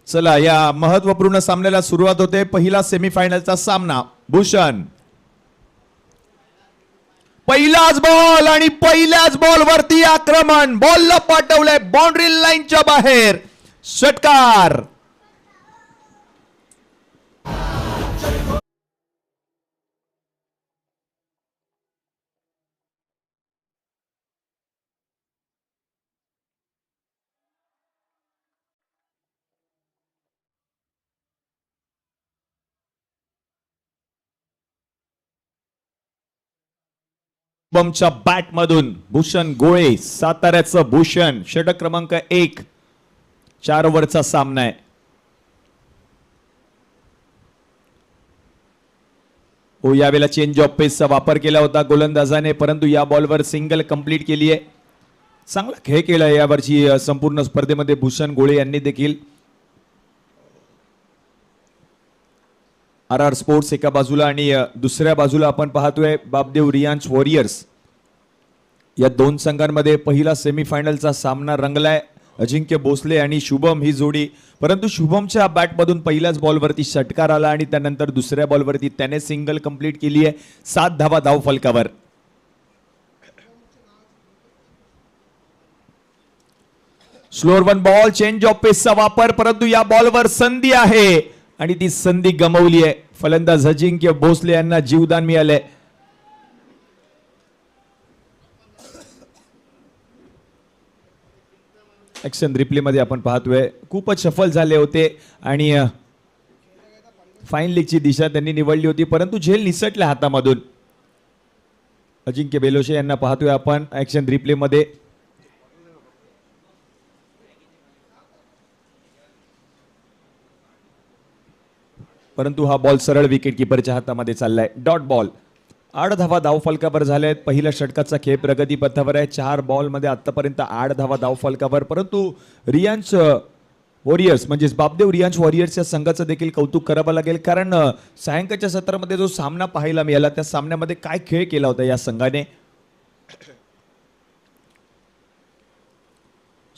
चला या महत्वपूर्ण सामन्याला सुरुवात होते. पहिला सेमीफायनलचा सामना. भूषण पहिलाच बॉल आणि पहिल्याच बॉल वरती आक्रमण. बॉलला पाठवलंय बाउंड्री लाईनच्या बाहेर. षटकार. शुभमच्या बॅट मधून भूषण गोळे, साताऱ्याचं भूषण. षटक क्रमांक 1. 4 ओव्हरचा सामना आहे. यावेळेला चेंज ऑफ पेसचा वापर केला होता गोलंदाजाने, परंतु या बॉलवर सिंगल कंप्लीट केली आहे. चांगला खेळ केला यावरची संपूर्ण स्पर्धेमध्ये भूषण गोळे यांनी देखील. RR स्पोर्ट्स एका बाजूला आणि दुसऱ्या बाजूला आपण पाहतोय बापदेव रियांच वॉरियर्स. या दोन संघांमध्ये पहिला सेमीफायनलचा सामना रंगलाय. अजिंक्य भोसले आणि शुभम ही जोडी, परंतु शुभमच्या बॅटमधून पहिल्याच बॉलवरती षटकार आला आणि त्यानंतर दुसऱ्या बॉलवरती त्याने सिंगल कंप्लीट केली आहे. 7 धावा धाव फलकावर. Slower one ball, change of पेसचा वापर, परंतु या बॉलवर संधी आहे आणि ती संधी गमावली आहे. फलंदाज अजिंक्य भोसले यांना जीवदान मिळाले. ऍक्शन रिप्ले मध्ये आपण पाहतोय खूपच सफल झाले होते आणि फाईन लीगची दिशा त्यांनी निवडली होती, परंतु झेल निसटल्या हातामधून. अजिंक्य बेलोशे यांना पाहतोय आपण ऍक्शन रिप्ले मध्ये. परंतु हा बॉल सरळ विकेट किपरच्या हातामध्ये चाललाय. Dot ball. 8 धावा धाव फलकावर झाले आहेत. पहिल्या षटकाचा खेळ प्रगती पथावर आहे. 4 बॉल मध्ये आतापर्यंत 8 धावा धाव फलकावर. परंतु रियांच वॉरियर्स म्हणजेच बापदेव रियांच वॉरियर्सच्या संघाचं देखील कौतुक करावं लागेल, कारण सायंकाळच्या सत्रामध्ये जो सामना पाहायला मिळाला त्या सामन्यामध्ये काय खेळ केला होता या संघाने.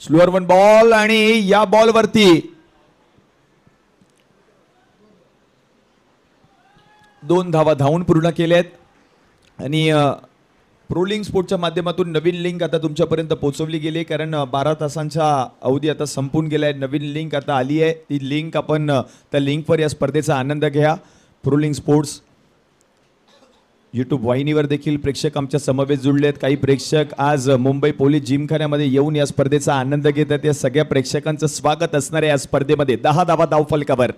स्लोअर वन बॉल आणि या बॉलवरती 2 धावा धावून पूर्ण केल्यात. आणि प्रो लिंक स्पोर्टच्या माध्यमातून नवीन लिंक आता तुमच्यापर्यंत पोहोचवली गेली, कारण 12 तासांचा अवधी आता संपून गेलाय. नवीन लिंक आता आली आहे. ती लिंक आपण त्या लिंकवर या स्पर्धेचा आनंद घ्या. प्रो लिंक स्पोर्ट्स यूट्यूब वाहिनीवर देखील प्रेक्षक आमच्या समवेत जुळले आहेत. काही प्रेक्षक आज मुंबई पोलीस जिमखान्यामध्ये येऊन या स्पर्धेचा आनंद घेत आहेत. या सगळ्या प्रेक्षकांचं स्वागत असणार आहे या स्पर्धेमध्ये. 10 धावा धाव फलकावर.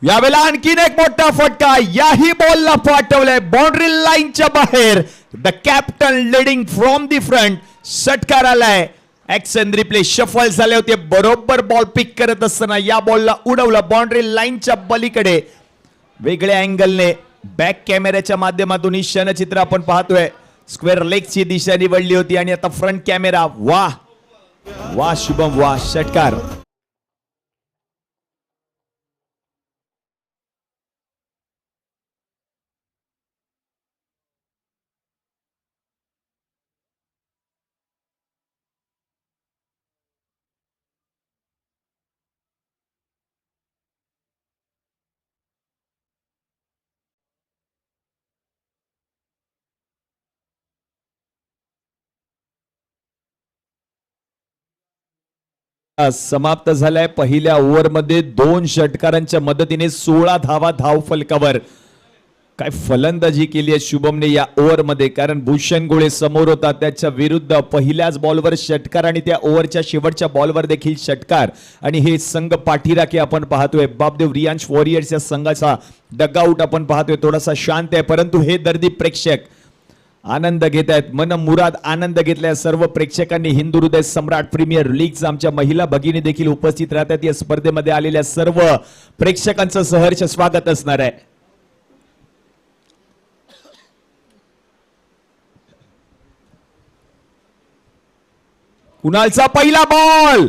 यावेळेला आणखीन एक मोठा फटका. याही बॉलला पाठवलंय बाउंड्री लाईनच्या बाहेर. The captain leading from the front. षटकार आलाय. ऍक्शन रिप्ले शफल झाले होते. बरोबर बॉल पिक करत असताना या बॉलला उडवलं बाउंड्री लाईनच्या पलीकडे. वेगळ्या अँगलने बॅक कॅमेऱ्याच्या माध्यमातून ही क्षणचित्र आपण पाहतोय. स्क्वेअर लेगची दिशा निवडली होती आणि आता फ्रंट कॅमेरा. वाह वाह शुभम वाह. षटकार. समाप्त झालाय. पहिल्या ओव्हरमध्ये 2 षटकारांच्या मदतीने 16 धावा धाव फलकावर. काय फलंदाजी केली आहे शुभमने या ओव्हरमध्ये, कारण भूषण गोळे समोर होता. त्याच्या विरुद्ध पहिल्याच बॉलवर षटकार आणि त्या ओव्हरच्या शेवटच्या बॉलवर देखील षटकार. आणि हे संघ पाठीराखे आपण पाहतोय. बापदेव रियांच वॉरियर्स या संघाचा डगआउट आपण पाहतोय थोडासा शांत आहे, परंतु हे दर्दी प्रेक्षक आनंद घेत आहेत. मन मुराद आनंद घेतलाय सर्व प्रेक्षकांनी. हिंदू हृदय सम्राट प्रीमियर लीगचा आमच्या महिला भगिनी देखील उपस्थित राहतात. या स्पर्धेमध्ये आलेल्या सर्व प्रेक्षकांचं सहर्ष स्वागत असणार आहे. कुणालचा पहिला बॉल.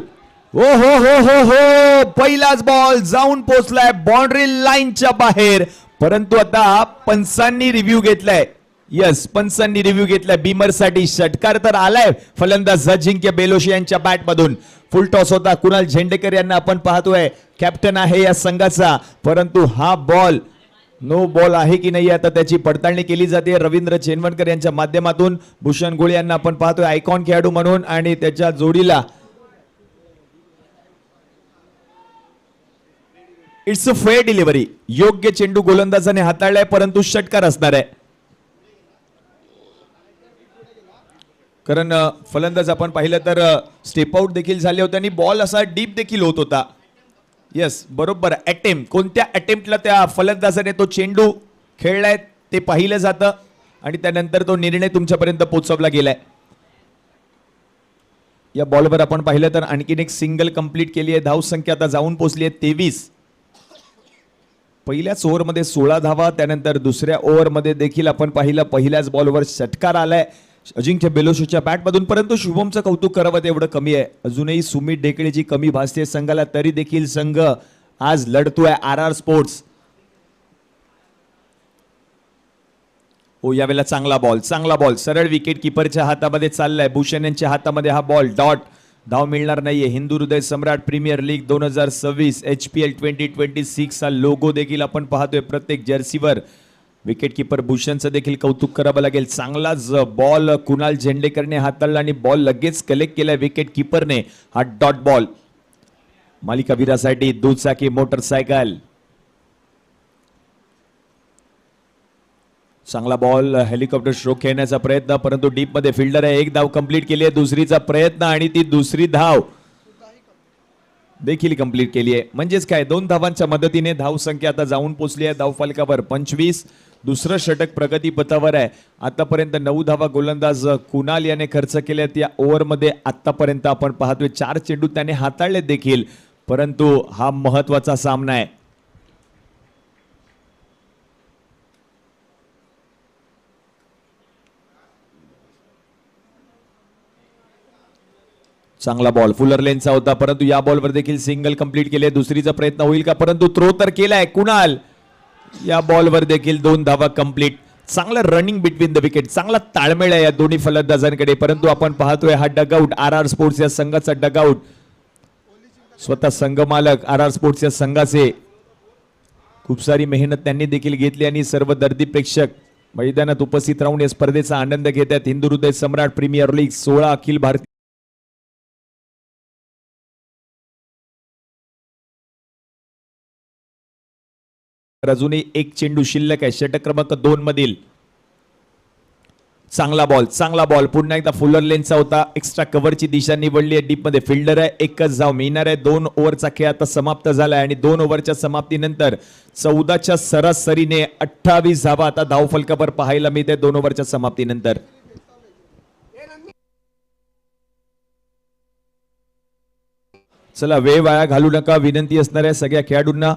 हो हो हो हो हो. पहिलाच बॉल जाऊन पोहोचलाय बाउंड्री लाईनच्या बाहेर, परंतु आता पंचांनी रिव्ह्यू घेतलाय. यस, पंचांनी रिव्ह्यू घेतलाय बीमर साठी. षटकार तर आलाय फलंदाज अजिंक्य बेलोशी यांच्या बॅट मधून. फुल टॉस होता. कुणाल झेंडेकर यांना आपण पाहतोय, कॅप्टन आहे या संघाचा, परंतु हा बॉल नो बॉल आहे की नाही आता त्याची पडताळणी केली जाते रवींद्र चेनवणकर यांच्या माध्यमातून. भूषण गोळे यांना आपण पाहतोय आयकॉन खेळाडू म्हणून, आणि त्याच्या जोडीला इट्स अ फेअर डिलिव्हरी. योग्य चेंडू गोलंदाजाने हाताळलाय, परंतु षटकार असणार आहे. कारण फलंदाज आपण पाहिलं तर स्टेप आउट देखील झाले होते आणि बॉल असा डीप देखील होत होता. यस, बरोबर. अटेम्प्ट, कोणत्या अटेम्प्टला त्या फलंदाजाने तो चेंडू खेळलाय ते पाहिलं जातं आणि त्यानंतर तो निर्णय तुमच्यापर्यंत पोहोचवला गेलाय. या बॉलवर आपण पाहिलं तर आणखीन एक सिंगल कंप्लीट केली आहे. धाव संख्या आता जाऊन पोहोचली आहे 23. पहिल्याच ओव्हरमध्ये 16 धावा. त्यानंतर दुसऱ्या ओव्हरमध्ये देखील आपण पाहिलं पहिल्याच बॉलवर षटकार आलाय अजिंक्य बेलोशीच्या बॅटमधून, परंतु शुभमचं कौतुक करावं तेवढं कमी आहे. अजूनही सुमित ढेकळेची कमी भासते संघाला, तरी देखील संघ आज लढतोय RR स्पोर्ट्स. ओ, यावेळेला चांगला बॉल सरळ विकेट किपरच्या हातामध्ये चाललाय. भूषण यांच्या हातामध्ये हा बॉल. डॉट, धाव मिळणार नाहीये. हिंदू हृदय सम्राट प्रीमियर लीग 2026 HPL 2026 हा लोगो देखील आपण पाहतोय प्रत्येक जर्सीवर. विकेट किपर भूषणचं देखील कौतुक करावं लागेल. चांगलाच बॉल कुणाल झेंडेकरने हाताळला आणि बॉल लगेच कलेक्ट केलाय विकेट किपरने. हा डॉट बॉल मालिकावीरासाठी दुचाकी मोटरसायकल. चांगला बॉल, हेलिकॉप्टर स्ट्रोक खेळण्याचा प्रयत्न, परंतु डीप मध्ये फिल्डर आहे. एक धाव कंप्लीट केली आहे. दुसरीचा प्रयत्न आणि ती दुसरी धाव देखील कंप्लीट केली आहे. म्हणजेच काय, 2 धावांच्या मदतीने धाव संख्या आता जाऊन पोहोचली आहे धावफलकावर 25. दुसरं षटक प्रगती पथावर आहे. आतापर्यंत 9 धावा गोलंदाज कुणाल याने खर्च केल्यात या ओव्हरमध्ये. आतापर्यंत आपण पाहतोय 4 चेंडू त्याने हाताळले देखील, परंतु हा महत्वाचा सामना आहे. चांगला बॉल फुलर लेनचा होता, परंतु या बॉलवर देखील सिंगल कंप्लीट केले. दुसरीचा प्रयत्न होईल का, परंतु थ्रो तर केलाय कुणाल. या बॉलवर देखील 2 धावा कंप्लीट. चांगला रनिंग बिटवीन द विकेट, चांगला ताळमेळ आहे या दोन्ही फलंदाजांकडे, परंतु आपण पाहतोय हा डगआउट RR स्पोर्ट्स या संघाचा डगआउट. स्वतः संघ मालक RR स्पोर्ट्स या संघाचे खूप सारी मेहनत त्यांनी देखील घेतली आणि सर्व दर्दी प्रेक्षक मैदानात उपस्थित राहून या स्पर्धेचा आनंद घेत आहेत. हिंदू हृदय सम्राट प्रीमियर लीग 16 अखिल भारतीय अजूनही एक चेंडू शिल्लक आहे षटक क्रमांक 2 मधील. चांगला बॉल पुन्हा एकदा फुलर लेनचा होता. एक्स्ट्रा कव्हरची दिशा निवडली आहे. डीप मध्ये फिल्डर आहे. एकच धाव मिळणार आहे. 2 ओव्हरचा खेळ आता समाप्त झालाय आणि 2 ओव्हरच्या समाप्तीनंतर 14च्या सरासरीने 28 धावा आता धावफलकावर पाहायला मिळते 2 ओव्हरच्या समाप्तीनंतर. चला, वेळ वाया घालू नका, विनंती असणार आहे सगळ्या खेळाडूंना.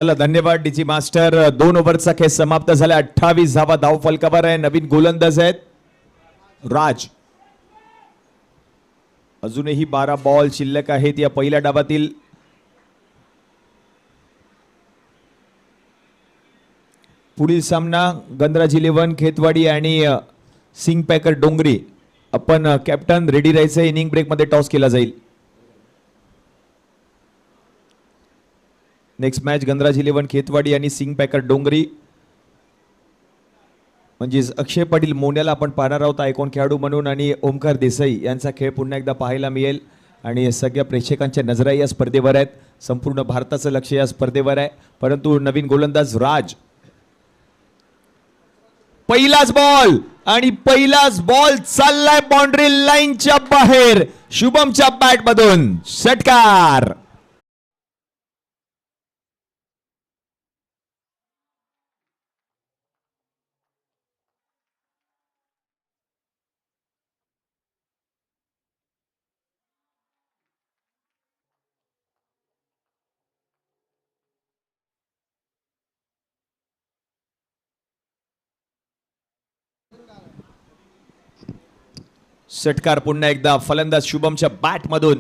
धन्यवाद डीजी मास्टर. 2 ओव्हरचा खेळ समाप्त झाला. 28 धावा धावफलकावर आहे. नवीन गोलंदाज आहेत राज. अजूनही 12 बॉल शिल्लक आहेत या पहिल्या डावातील. पुढील सामना गंधराज 11 खेतवाडी आणि सिंग पॅकर डोंगरी. आपण कॅप्टन रेडी राहायचं. इनिंग ब्रेक मध्ये टॉस केला जाईल. नेक्स्ट मॅच गंधराज 11 खेतवाडी आणि सिंग पॅकर डोंगरी. म्हणजेच अक्षय पाटील मोन्याला आपण पाहणार आहोत आयकॉन खेळाडू म्हणून, आणि ओमकार देसाई यांचा खेळ पुन्हा एकदा पाहायला मिळेल. आणि सगळ्या प्रेक्षकांच्या नजरा या स्पर्धेवर आहेत. संपूर्ण भारताचं लक्ष या स्पर्धेवर आहे. परंतु नवीन गोलंदाज राज, पहिलाच बॉल आणि पहिलाच बॉल चाललाय बाउंड्री लाईनच्या बाहेर. शुभमच्या बॅट मधून षटकार. षटकार पुन्हा एकदा फलंदाज शुभमच्या बॅट मधून.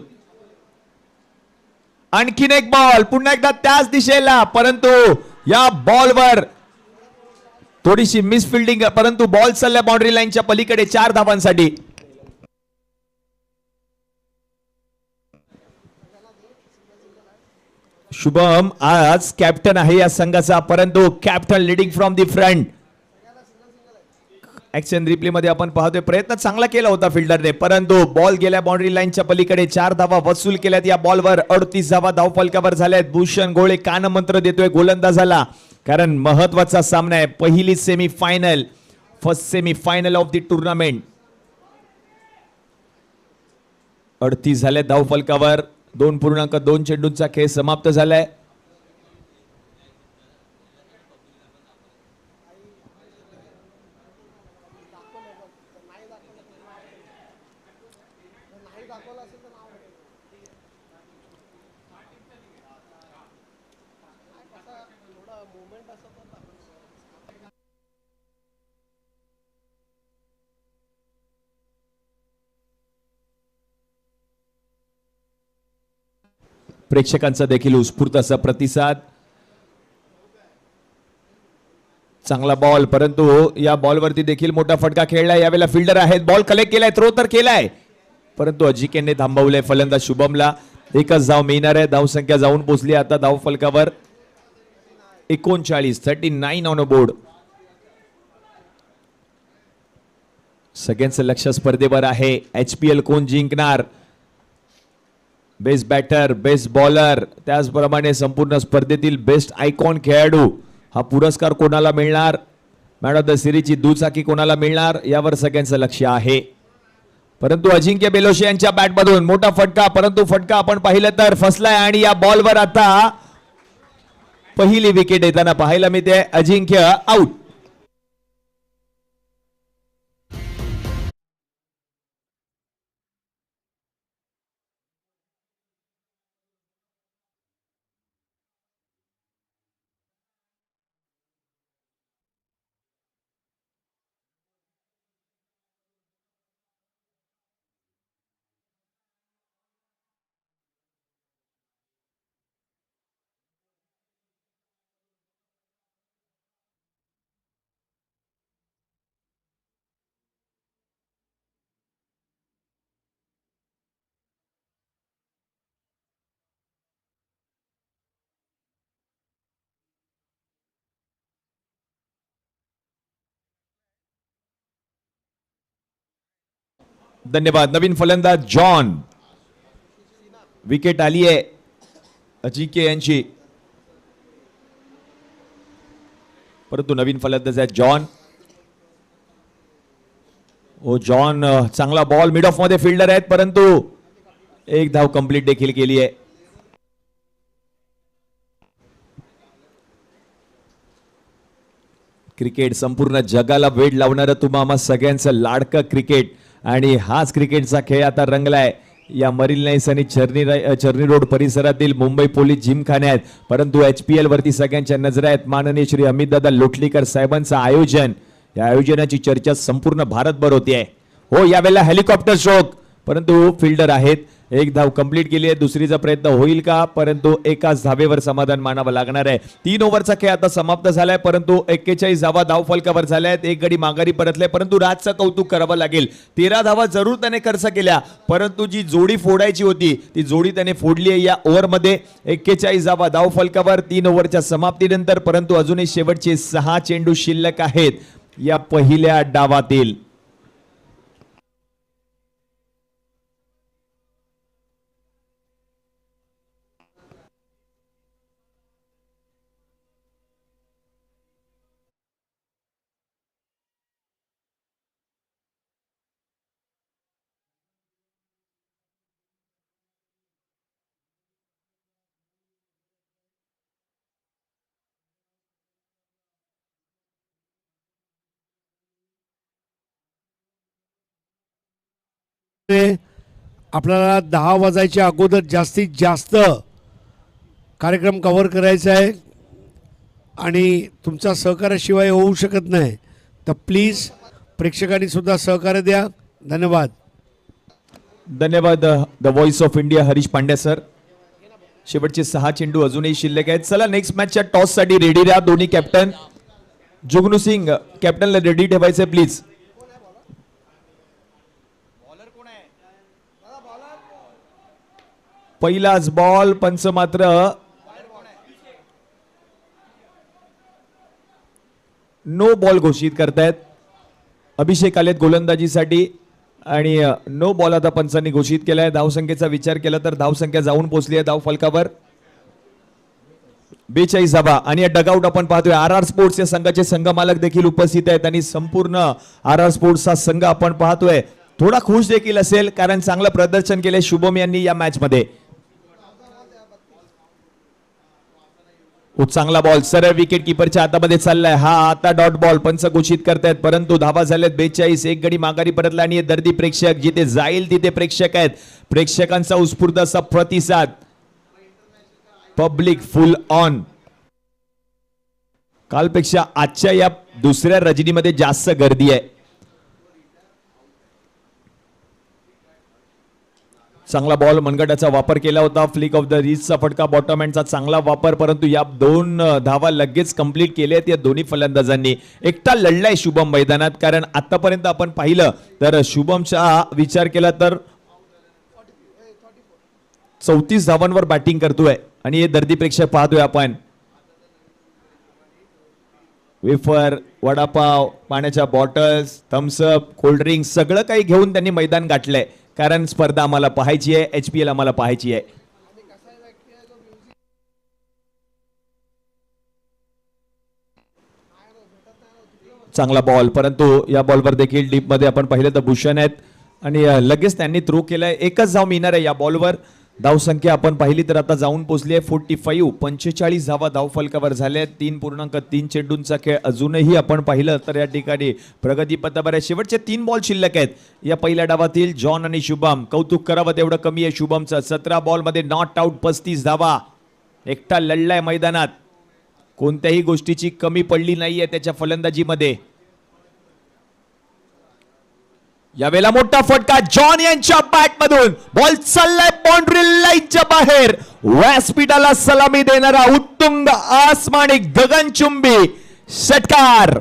आणखीन एक बॉल पुन्हा एकदा त्याच दिशेला, परंतु या बॉलवर थोडीशी मिस फिल्डिंग, परंतु बॉल चालल्या बाउंड्री लाईनच्या पलीकडे 4 धावांसाठी. शुभम आज कॅप्टन आहे या संघाचा, परंतु captain leading from the front. Action replay मध्ये आपण पाहतोय प्रयत्न चांगला केला होता फिल्डरने, परंतु बॉल गेल्या बाउंड्री लाईनच्या पलीकडे. 4 धावा वसूल केल्यात या बॉलवर. 38 धावा धावफलकावर झाल्यात. भूषण गोळे कानमंत्र देतोय गोलंदाजाला, कारण महत्वाचा सामना आहे. पहिली semi final, first semi final of the tournament. 38 झाले धावफलकावर. 2.2 चेंडूंचा खेळ समाप्त झालाय. प्रेक्षकांचा देखील उत्स्फूर्त असा प्रतिसाद. चांगला बॉल, परंतु या बॉलवरती देखील मोठा फटका खेळलाय. यावेळेला फिल्डर आहेत. बॉल कलेक्ट केलाय, थ्रो तर केलाय, परंतु अजिंक्यने थांबवलंय फलंदाज शुभमला. एकच धाव मिळणार आहे. धावसंख्या जाऊन पोहोचली आता धाव फलकावर 39 ऑन बोर्ड. सगळ्यांचं लक्ष स्पर्धेवर आहे. HPL कोण जिंकणार? बेस्ट बॅटर, बेस्ट बॉलर, त्याचप्रमाणे संपूर्ण स्पर्धेतील बेस्ट आयकॉन खेळाडू हा पुरस्कार कोणाला मिळणार? मॅन ऑफ द सिरीजची दुचाकी कोणाला मिळणार? यावर सगळ्यांचं लक्ष आहे. परंतु अजिंक्य बेलोशे यांच्या बॅटमधून मोठा फटका, परंतु फटका आपण पाहिलं तर फसलाय आणि या बॉलवर आता पहिली विकेट येताना पाहायला मिळते. अजिंक्य आउट. धन्यवाद. नवीन फलंदाज जॉन. विकेट आली आहे अजिंक्य यांची, परंतु नवीन फलंदाज आहे जॉन. ओ जॉन, चांगला बॉल मिड ऑफ मध्ये फिल्डर आहेत, परंतु एक धाव कंप्लीट देखील केली आहे. क्रिकेट संपूर्ण जगाला वेड लावणारं तुम्हा आम्हा सगळ्यांचं लाडकं क्रिकेट, आणि हाच क्रिकेटचा खेळ आता रंगलाय या मरीन लाईन्स आणि चर्नी रोड परिसरातील मुंबई पोलीस जिमखान्यात. परंतु HPL वरती सगळ्यांच्या नजरा आहेत. माननीय श्री अमितदादा लोटलीकर साहेबांचं आयोजन, या आयोजनाची चर्चा संपूर्ण भारतभर होती आहे. हो, यावेळेला हेलिकॉप्टर स्ट्रोक, परंतु फिल्डर आहेत. एक धाव कंप्लीट केली आहे. दुसरीचा प्रयत्न होईल का? परंतु एकाच धावेवर समाधान मानावं लागणार आहे. 3 ओव्हरचा खेळ आता समाप्त झालाय, परंतु 41 धावा धावफलकावर झाल्या आहेत. एक गडी माघारी परतले, परंतु राजचं कौतुक करावं लागेल. 13 धावा जरूर त्याने खर्च केल्या, परंतु जी जोडी फोडायची होती ती जोडी त्याने फोडली आहे या ओव्हरमध्ये. 41 धावा धावफलकावर 3 ओव्हरच्या समाप्तीनंतर, परंतु अजूनही शेवटचे 6 चेंडू शिल्लक आहेत या पहिल्या डावातील. पद्धतीने आपल्याला 10 वाजायच्या अगोदर जास्तीत जास्त कार्यक्रम कव्हर करायचा आहे आणि तुमचा सहकार्याशिवाय होऊ शकत नाही. तर प्लीज प्रेक्षकांनी सुद्धा सहकार्य द्या. धन्यवाद. धन्यवाद. The voice of India Harish Pandya sir. शेवटचे 6 चेंडू अजूनही शिल्लक आहेत. चला नेक्स्ट मॅचच्या टॉस साठी रेडी राहा दोन्ही कॅप्टन. जुगनू सिंग कॅप्टनला रेडी ठेवायचे प्लीज. पहिलाच बॉल. पंच मात्र नो बॉल घोषित करतायत. अभिषेक आलेत गोलंदाजीसाठी आणि नो बॉल आता पंचांनी घोषित केलाय. धावसंख्येचा विचार केला तर धावसंख्या जाऊन पोहोचली आहे धाव फलकावर 42 धावा. आणि या डगआउट आपण पाहतोय आर स्पोर्ट्स या संघाचे संघ मालक देखील उपस्थित आहेत आणि संपूर्ण आर स्पोर्ट्सचा संघ आपण पाहतोय थोडा खुश देखील असेल कारण चांगलं प्रदर्शन केले शुभम यांनी या मॅच मध्ये. चांगला बॉल सरळ विकेट किपरच्या हातामध्ये चाललाय. हा आता डॉट बॉल पंच घोषित करतायत परंतु धावा झाल्यात 42. एक गडी माघारी परतला आणि दर्दी प्रेक्षक जिथे जाईल तिथे प्रेक्षक आहेत. प्रेक्षकांचा उत्स्फूर्त असा प्रतिसाद. Public full on. कालपेक्षा आजच्या या दुसऱ्या रजनीमध्ये जास्त गर्दी आहे. चांगला बॉल मनगटाचा वापर केला होता. फ्लिक ऑफ द रिचचा फटका बॉटम हँडचा चांगला वापर परंतु या 2 धावा लगेच कंप्लीट केल्यात या दोन्ही फलंदाजांनी. एकटा लढलाय शुभम मैदानात कारण आतापर्यंत आपण पाहिलं तर शुभमचा विचार केला तर 34 धावांवर बॅटिंग करतोय आणि हे दर्दी प्रेक्षक पाहतोय आपण. वेफर वडापाव पाण्याच्या बॉटल्स थम्सअप कोल्ड्रिंक सगळं काही घेऊन त्यांनी मैदान गाठलंय कारण स्पर्धा आम्हाला पाहायची आहे. HPL आम्हाला पाहायची आहे. चांगला बॉल परंतु या बॉलवर देखील डीप मध्ये आपण पाहिलं तर भूषण आहेत आणि लगेच त्यांनी थ्रो केलाय. एकच धाव मिळणार आहे या बॉलवर. धावसंख्या आपण पाहिली तर आता जाऊन पोहोचली आहे 45. 45 धावा धाव फलकावर झाल्या. 3.3 चेंडूंचा खेळ अजूनही आपण पाहिलं तर या ठिकाणी प्रगती पथावर आहे. शेवटचे 3 बॉल शिल्लक आहेत या पहिल्या डावातील. जॉन आणि शुभम कौतुक करावं तेवढं कमी आहे शुभमचं. 17 बॉल मध्ये नॉट आउट 35 धावा. एकटा लढलाय मैदानात. कोणत्याही गोष्टीची कमी पडली नाहीये त्याच्या फलंदाजीमध्ये. यावेळेला मोठा फटका जॉन यांच्या बॅट मधून. बॉल चाललाय बाउंड्री लाईनच्या बाहेर. व्यासपीठाला सलामी देणारा उत्तुंग आसमानी गगनचुंबी षटकार.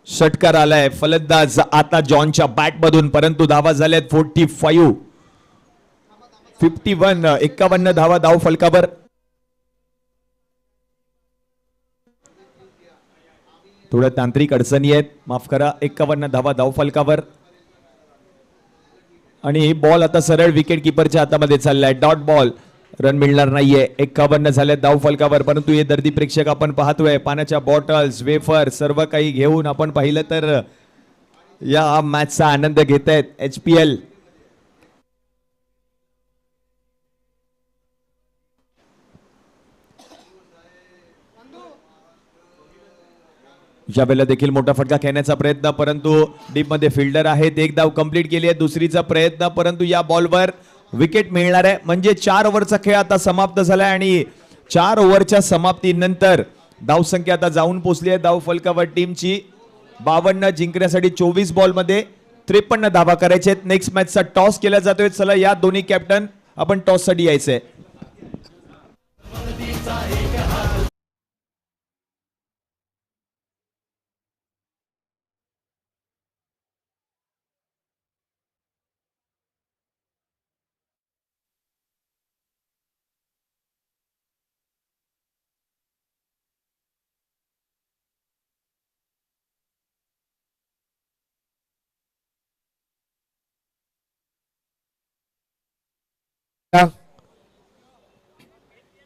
षटकार आलाय. फलंदाज आता जॉनच्या बॅट मधून परंतु धावा झाल्यात 45. 51 धावा धाव फलकावर. थोड्या तांत्रिक अडचणी आहेत माफ करा. 51 धावा धाव फलकावर आणि बॉल आता सरळ विकेट किपरच्या हातामध्ये चाललाय. Dot ball. रन मिळणार नाहीये. 51 झाले धाव फलकावर परंतु हे दर्दी प्रेक्षक आपण पाहतोय पाण्याच्या बॉटल्स वेफर सर्व काही घेऊन आपण पाहिलं तर या मॅचचा आनंद घेत आहेत. HPL यावेळेला देखील मोठा फटका खेळण्याचा प्रयत्न परंतु डीप मध्ये फिल्डर आहेत. एक धाव कंप्लीट केली आहे. दुसरीचा प्रयत्न परंतु या बॉलवर विकेट मिळणार आहे. म्हणजे 4 ओव्हरचा खेळ आता समाप्त झालाय आणि 4 ओव्हरच्या समाप्तीनंतर धावसंख्या आता जाऊन पोहोचली आहे धाव फलकावर टीमची 52. जिंकण्यासाठी 24 बॉल मध्ये 53 धावा करायचे आहेत. नेक्स्ट मॅचचा टॉस केला जातोय. चला या दोन्ही कॅप्टन आपण टॉस साठी यायचंय.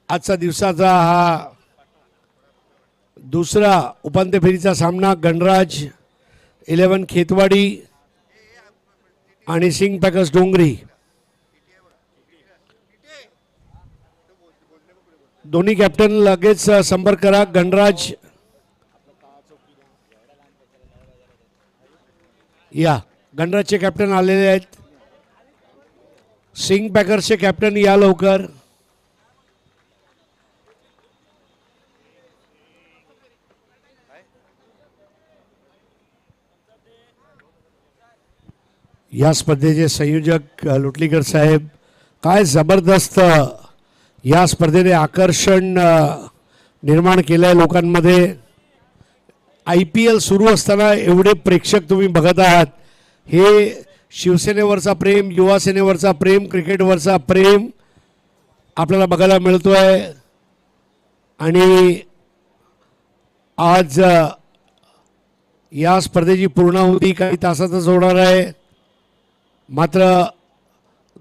आजचा दिवसाचा हा दुसरा उपांत्य फेरीचा सामना गणराज 11 खेतवाडी आणि सिंग पॅकर्स डोंगरी. दोन्ही कॅप्टन लगेच संपर्क करा. गणराज या, गणराजचे कॅप्टन आलेले आहेत. सिंग पॅकर्सचे कॅप्टन या लवकर. या स्पर्धेचे संयोजक लुटलीकर साहेब. काय जबरदस्त या स्पर्धेने आकर्षण निर्माण केलं आहे लोकांमध्ये. IPL सुरू असताना एवढे प्रेक्षक तुम्ही बघत आहात. हे शिवसेनेवरचा प्रेम, युवा सेनेवरचा प्रेम, क्रिकेटवरचा प्रेम आपल्याला बघायला मिळतो आहे. आणि आज या स्पर्धेची पूर्णाहुती काही तासातच होणार आहे. मात्र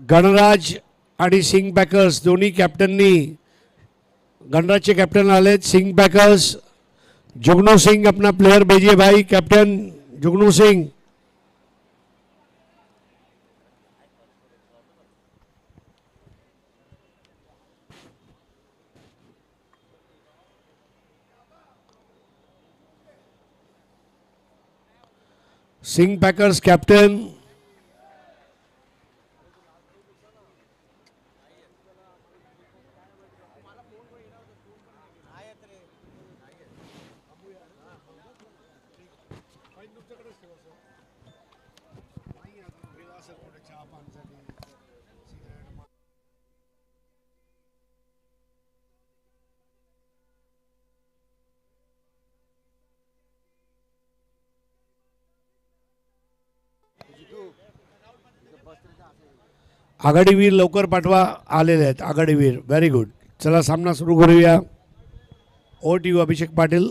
गणराज आणि सिंग पॅकर्स दोन्ही कॅप्टननी, गणराजचे कॅप्टन आलेत. सिंग पॅकर्स जुगनू सिंग अपना प्लेयर भेजिए भाई. Captain Jugnu Singh. Singh Packers captain. आघाडीवीर लवकर पाठवा. आलेले आहेत आघाडीवीर. Very good. चला सामना सुरू करूया. Over to you Abhishek Patil.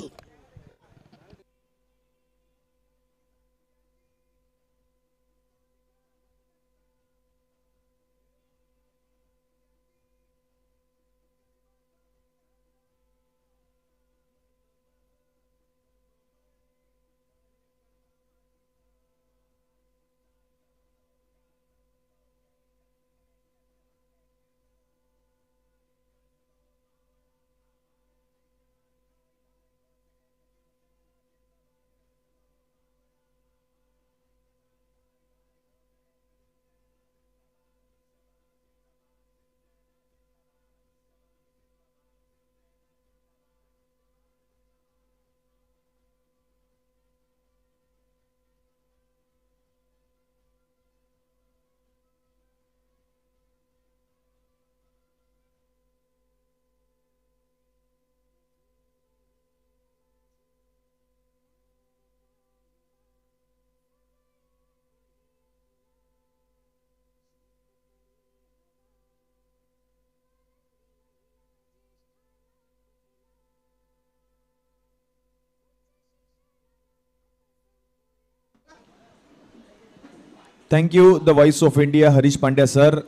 Thank you the voice of India Harish Pandya sir.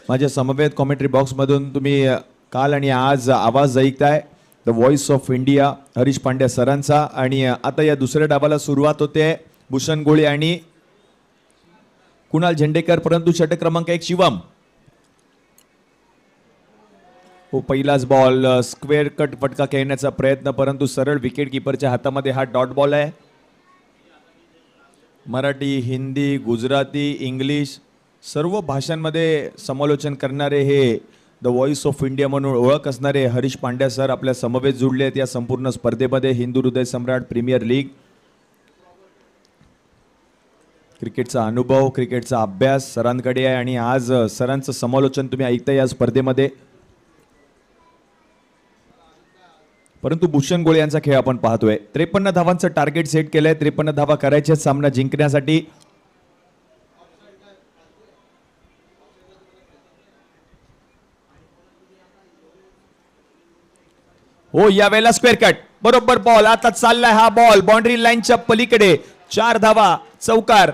माझ्या समवेत कॉमेंट्री बॉक्समधून तुम्ही काल आणि आज आवाज ऐकताय the voice of India Harish Pandya सरांचा. आणि आता या दुसऱ्या डावाला सुरुवात होते. भूषण गोळे आणि कुणाल झेंडेकर, परंतु षटक क्रमांक 1 शिवम. हो, पहिलाच बॉल स्क्वेअर कट फटका खेळण्याचा प्रयत्न, परंतु सरळ विकेट किपरच्या हातामध्ये हा डॉट बॉल आहे. मराठी, हिंदी, गुजराती, इंग्लिश सर्व भाषांमध्ये समालोचन करणारे हे द व्हॉइस ऑफ इंडिया म्हणून ओळख असणारे हरीश पांड्या सर आपल्या समवेत जुळले आहेत या संपूर्ण स्पर्धेमध्ये. हिंदू हृदय सम्राट प्रीमियर लीग, क्रिकेटचा अनुभव, क्रिकेटचा अभ्यास सरांकडे आहे आणि आज सरांचं समालोचन तुम्ही ऐकताय या स्पर्धेमध्ये. परंतु भूषण गोळे यांचा खेळ आपण पाहतोय. 53 धावांचं टार्गेट सेट केलंय. 53 धावा करायचे सामना जिंकण्यासाठी. हो, यावेळेला स्क्वेअर कट, बरोबर बॉल. आता चाललाय हा बॉल बाउंड्री लाईनच्या पलीकडे. 4 धावा, चौकार.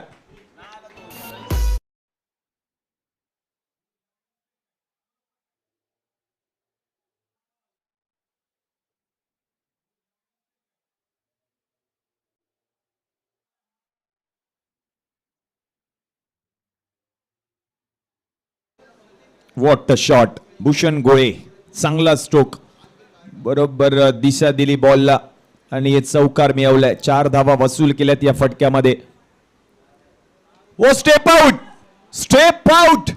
What a shot. भूषण गोळे चांगला स्ट्रोक, बरोबर दिशा दिली बॉलला आणि चौकार मिळवलाय. 4 धावा वसूल केल्यात या फटक्यामध्ये. वो step out, step out.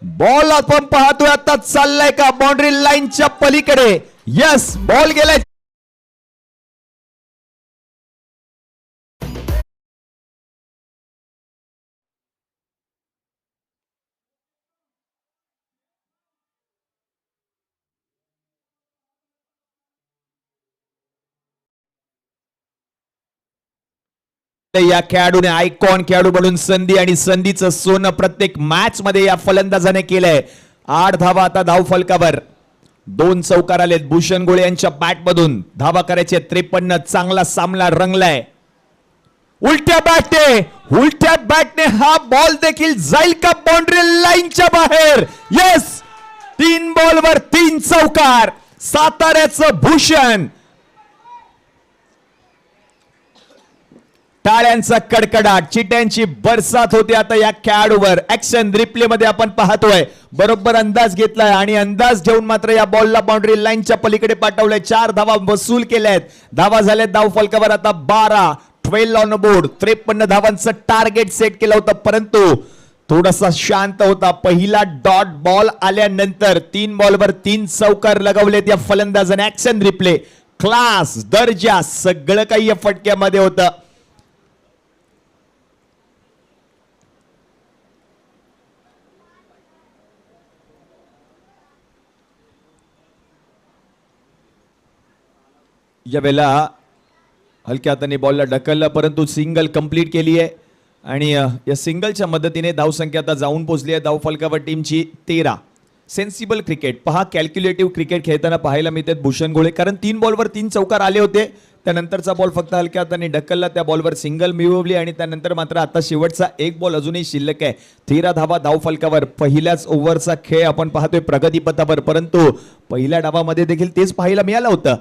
Ball आपण पाहतोय आता चाललाय का बाउंड्री लाईनच्या पलीकडे. यस, बॉल गेलाय. या खेळाडूने आयकॉन खेळाडू म्हणून संधी आणि संधीचं सोनं प्रत्येक मॅच मध्ये या फलंदाजाने केलंय. 8 धावा आता धाव फलकावर. 2 चौकार आलेत भूषण गोळे यांच्या बॅट मधून. धावा करायचे 53. चांगला सामना रंगलाय. उलट्या बॅटने हा बॉल देखील जाईल का बाउंड्री लाईनच्या बाहेर. येस, 3 बॉलवर 3 चौकार. साताऱ्याचं भूषण. टाळ्यांचा कडकडाट, चिट्यांची बरसात होते आता या खेळाडूवर. ऍक्शन रिप्ले मध्ये आपण पाहतोय. बरोबर अंदाज घेतलाय आणि अंदाज घेऊन मात्र या बॉलला बाउंड्री लाईनच्या पलीकडे पाठवलंय. 4 धावा वसूल केल्यात. धावा झाल्यात धाव फलकावर आता 12. 12 ऑन बोर्ड. 53 धावांचं टार्गेट सेट केलं होतं, परंतु थोडासा शांत होता. पहिला डॉट बॉल आल्यानंतर 3 बॉलवर 3 चौकार लगवलेत या फलंदाजाने. ऍक्शन रिप्ले, क्लास, दर्जा सगळं काही या फटक्यामध्ये होतं. या वेळेला हलक्या हाताने बॉलला ढकललं, परंतु सिंगल कंप्लीट केली आहे आणि या सिंगलच्या मदतीने धावसंख्या आता जाऊन पोहोचली आहे धाव फलकावर टीमची 13. सेन्सिबल क्रिकेट पहा, कॅल्क्युलेटिव्ह क्रिकेट खेळताना पाहायला मिळतात भूषण गोळे, कारण 3 बॉलवर 3 चौकार आले होते. त्यानंतरचा बॉल फक्त हलक्या हाताने ढकलला, त्या बॉलवर सिंगल मिळवली आणि त्यानंतर मात्र आता शेवटचा 1 बॉल अजूनही शिल्लक आहे. 13 धावा धाव फलकावर. पहिल्याच ओव्हरचा खेळ आपण पाहतोय प्रगतीपथावर, परंतु पहिल्या डावामध्ये देखील तेच पाहायला मिळालं होतं.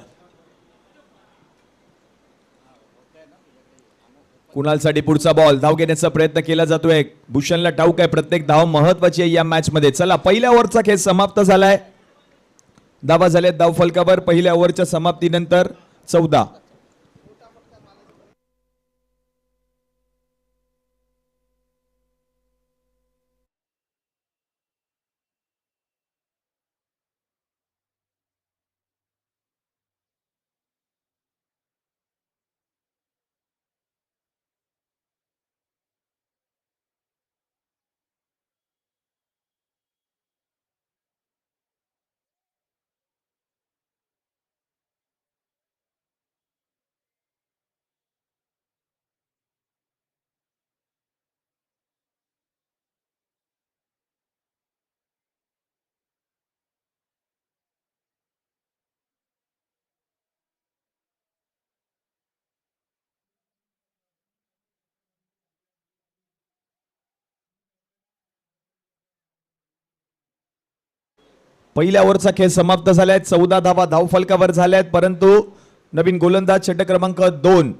कुणालसाठी पुढचा बॉल. धाव घेण्याचा प्रयत्न केला जातोय. भूषणला ठाऊक आहे प्रत्येक धाव महत्वाची आहे या मॅच मध्ये. चला, पहिल्या ओव्हरचा खेळ समाप्त झालाय. धावा झाल्यात धाव फलकावर पहिल्या ओव्हरच्या समाप्तीनंतर 14. पहिल्या ओव्हरचा खेळ समाप्त झालाय. 14 धावा धाव फलकावर झाल्यात, परंतु नवीन गोलंदाज षटक क्रमांक 2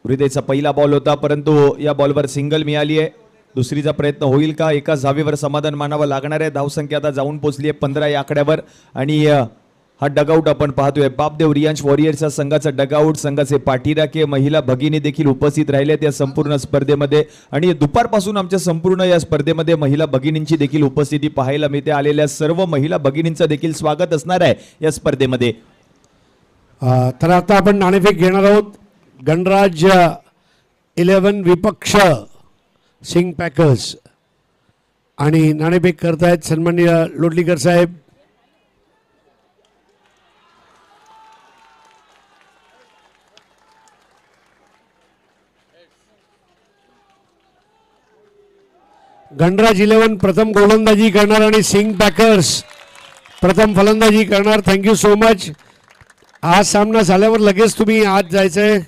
हृदयचा पहिला बॉल होता, परंतु या बॉलवर सिंगल मिळाली आहे. दुसरीचा प्रयत्न होईल का? एकाच धावेवर समाधान मानावं लागणार आहे. धावसंख्या आता जाऊन पोहोचली आहे 15 या आकड्यावर. आणि हा डगआउट आपण पाहतोय बापदेव रियांश वॉरियर्सच्या संघाचा डगआउट. संघाचे पाठीराखे महिला भगिनी देखील उपस्थित राहिल्यात या संपूर्ण स्पर्धेमध्ये आणि दुपारपासून आमच्या संपूर्ण या स्पर्धेमध्ये महिला भगिनींची देखील उपस्थिती पाहायला मिळते. आलेल्या सर्व महिला भगिनींचं देखील स्वागत असणार आहे या स्पर्धेमध्ये. तर आता आपण नाणेफेक घेणार आहोत. गणराज 11 विपक्ष सिंग पॅकर्स आणि नाणेफेक करतायत सन्माननीय लोटलीकर साहेब. गणराज 11 प्रथम गोलंदाजी करणार आणि सिंग पॅकर्स प्रथम फलंदाजी करणार. Thank you so much. हा सामना झाल्यावर लगेच तुम्ही आज जायचंय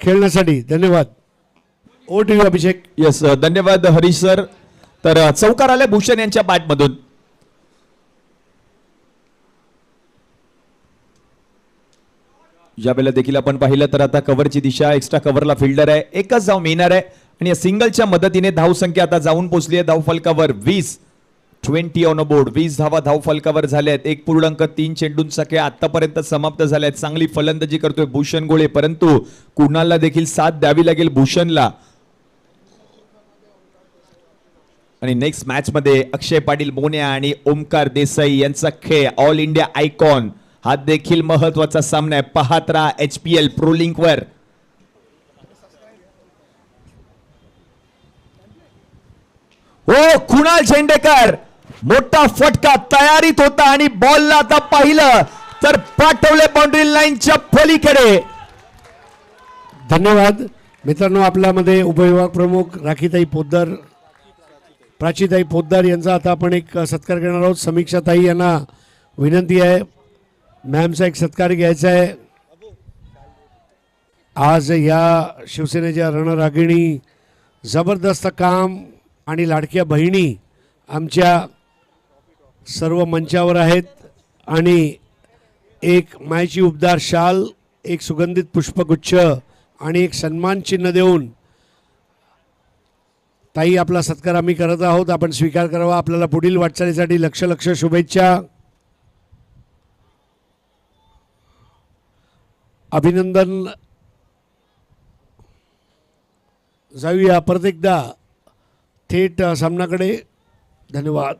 खेळण्यासाठी. धन्यवाद. ओ टी अभिषेक. यस, धन्यवाद हरीश सर. तर चौकार आले भूषण यांच्या बॅटमधून. यावेळेला देखील आपण पाहिलं तर आता कव्हरची दिशा एक्स्ट्रा कव्हरला फिल्डर आहे. एकच धाव मिळणार आहे आणि या सिंगलच्या मदतीने धावसंख्या आता जाऊन पोहोचली आहे धावफलकावर 20 ऑन बोर्ड. 20 धावा धावफलकावर झाल्या आहेत. 1.3 चेंडूंचा खेळ आतापर्यंत समाप्त झालाय. चांगली फलंदाजी करतोय भूषण गोळे, परंतु कुणालला देखील साथ द्यावी लागेल भूषणला. आणि नेक्स्ट मॅच मध्ये अक्षय पाटील मोन्या आणि ओमकार देसाई यांचा खेळ. ऑल इंडिया आयकॉन हा देखील महत्वाचा सामना आहे. पाहत राहा HPL प्रो लिंक वर. हो, कुणाल झेंडेकर मोठा फटका तयारीत होता आणि बॉलला आता पाहिलं तर पाठवले बाउंड्री लाईनच्या पलीकडे. धन्यवाद मित्रांनो. आपल्यामध्ये उपविभाग प्रमुख राखीताई पोद्दार, प्राचीताई पोद्दार यांचा आता आपण एक सत्कार करणार आहोत. समीक्षाताई यांना विनंती आहे, मॅमचा एक सत्कार घ्यायचा आहे. आज या शिवसेनेच्या रणरागिणी जबरदस्त काम आणि लाडक्या बहिणी आमच्या सर्व मंचावर आहेत आणि एक मायेची उबदार शाल, एक सुगंधित पुष्पगुच्छ आणि एक सन्मान चिन्ह देऊन ताई आपला सत्कार आम्ही करत आहोत. आपण स्वीकार करावा. आपल्याला पुढील वाटचालीसाठी लक्ष लक्ष शुभेच्छा. अभिनंदन. जाऊया परत एकदा थेट सामनाकडे. धन्यवाद.